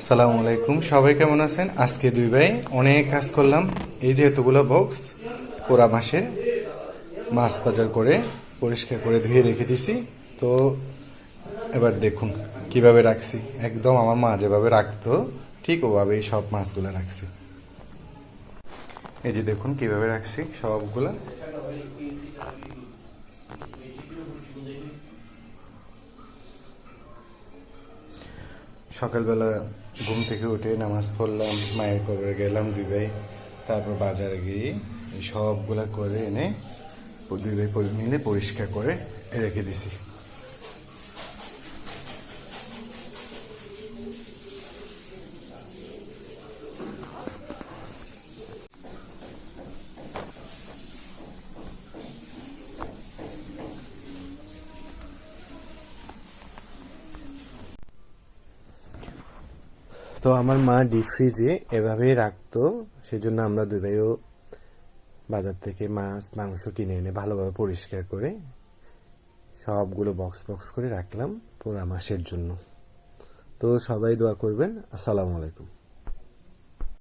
সালামু আলাইকুম, সবাই কেমন আছেন? আজকে দুই ভাই অনেক কাজ করলাম। এই যে এতগুলো বক্স পুরা মাসে মাছ বাজার করে পরিষ্কার করে ধুয়ে রেখে দিছি। তো এবার দেখুন কিভাবে রাখছি, একদম আমার মা যেভাবে রাখতো ঠিক ওভাবেই সব মাছগুলো রাখছি। এই যে দেখুন কিভাবে রাখছি সবগুলা। সকালবেলা ঘুম থেকে উঠে নামাজ পড়লাম, মায়ের কবরে গেলাম দুই ভাই, তারপর বাজারে গিয়ে এই সবগুলা করে এনে দুই ভাই মিলে পরিষ্কার করে রেখে দিছি। তো আমার মা ডিপ ফ্রিজে এভাবেই রাখতো, সেজন্য আমরা দুই ভাইও বাজার থেকে মাছ মাংস কিনে এনে ভালোভাবে পরিষ্কার করে সবগুলো বক্স বক্স করে রাখলাম পুরো মাসের জন্য। তো সবাই দোয়া করবেন। আসসালামু আলাইকুম।